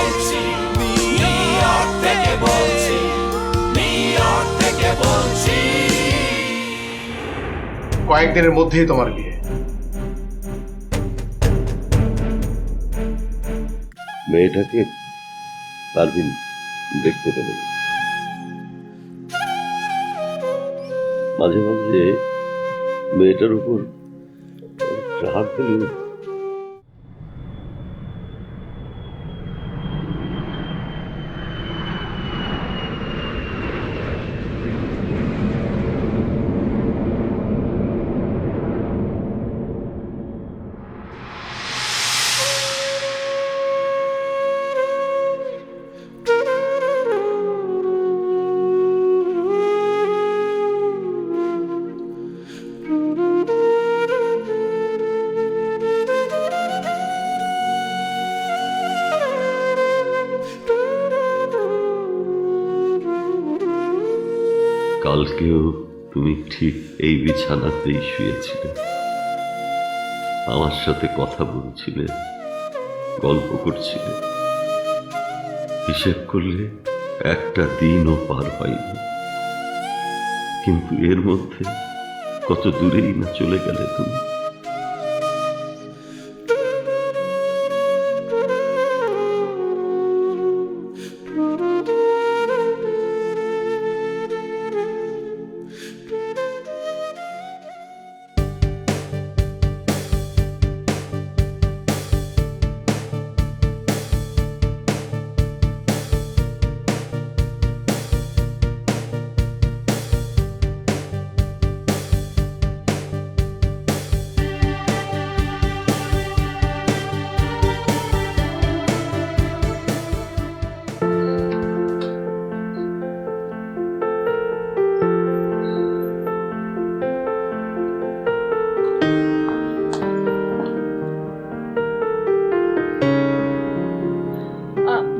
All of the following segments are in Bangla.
বলছি, নিউ ইয়র্ক থেকে বলছি, নিউ ইয়র্ক থেকে বলছি। কয়েকদিনের মধ্যেই তোমার বিয়ে। মেয়েটাকে পারভিন দেখতে পেল না। মাঝে মাঝে মেয়েটার উপর রাগ হলে কালকেও তুমি ঠিক এই বিছানাতেই শুয়েছিলে, আমার সাথে কথা বলছিলে, গল্প করছিলে। হিসেব করলে একটা দিনও পার হয়নি, কিন্তু এর মধ্যে কত দূরেই না চলে গেলে তুমি।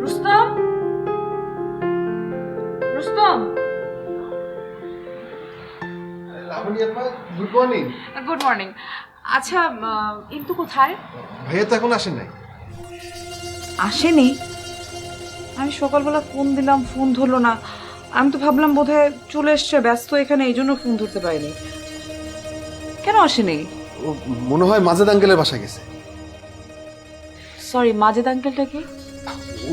Rustam, Rustam, good morning. Good morning. আচ্ছা, ইন্তু কোথায়? ভাইয়া তো এখন আসেন নাই। আসেনি? আমি সকালবেলা ফোন দিলাম, ফোন ধরলো না। আমি তো ভাবলাম বোধহয় চলে এসছে, ব্যস্ত এখানে, এই জন্য ফোন ধরতে পারিনি। কেন আসেনি? ও মনে হয় মাজেদ আঙ্কেলের বাসায় গেছে। সরি, মাজেদ আঙ্কেলটা কি?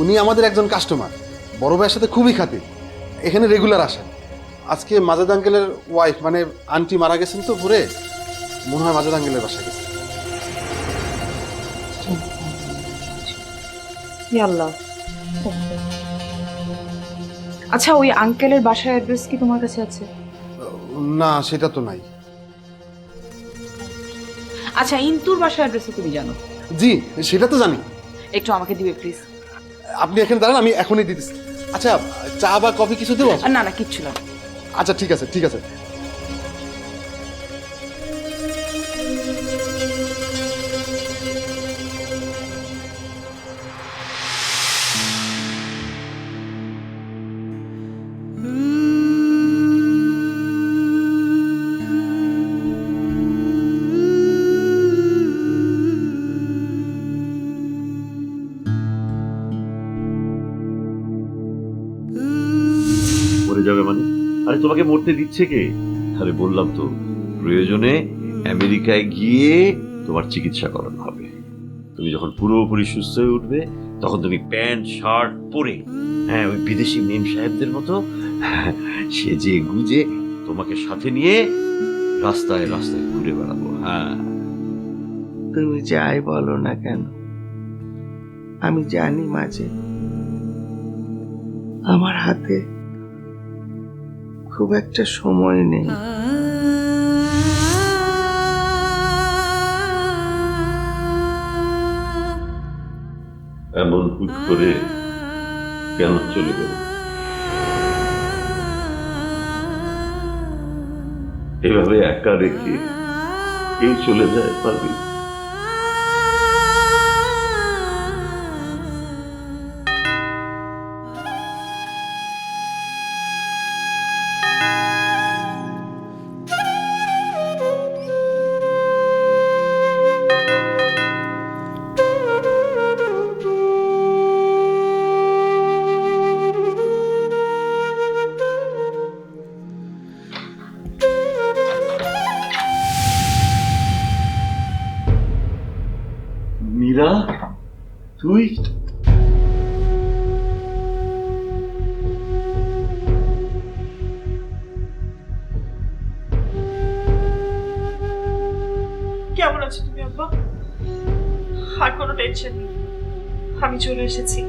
উনি আমাদের একজন কাস্টমার, বড় ভাইয়ের সাথে খুবই খাতির, এখানে রেগুলার আসেন। আজকে মাজেদ আঙ্কেলের ওয়াইফ মানে আন্টি মারা গেছেন তো ভোরে, মনে হয় মাজেদ আঙ্কেলের বাসায় গেছে। আল্লাহ। আচ্ছা, ওই আঙ্কেলের বাসার অ্যাড্রেস কি তোমার কাছে আছে? না, সেটা তো নাই। আচ্ছা, ইন্তুর বাসার অ্যাড্রেস তুমি জানো? জি, সেটা তো জানি। একটু আমাকে দিবে প্লিজ। আপনি এখানে দাঁড়ান, আমি এখনই দিতেছি। আচ্ছা, চা বা কফি কিছু দেবো? না না, কিচ্ছু না। আচ্ছা, ঠিক আছে ঠিক আছে। মরে যাবে মানে? আরে তোমাকে মরতে দিচ্ছে কে? আরে বললাম তো, প্রয়োজনে আমেরিকায় গিয়ে তোমার চিকিৎসা করানো হবে। তুমি যখন পুরোপুরি সুস্থ হয়ে উঠবে, তখন তুমি প্যান্ট শার্ট পরে, হ্যাঁ, ওই বিদেশি মেম সাহেবদের মতো সেজে গুজে তোমাকে সাথে নিয়ে রাস্তায় রাস্তায় ঘুরে বেড়াবো। হ্যাঁ, তুমি যাই বলো না কেন, আমি জানি মাঝে আমার হাতে খুব একটা সময় নেই। এমন হুট করে কেন চলে গেল? এভাবে একা রেখে কেউ চলে যায় পারবি? মীরা, তুই? কেমন আছো তুমি আব্বা? আর কোনো টেনশন নেই, আমি চলে এসেছি।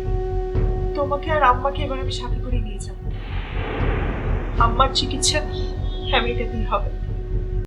তোমাকে আর আম্মাকে এবার আমি সাথে করে নিয়ে যাব। আম্মার চিকিৎসা আমেরিকাতেই হবে।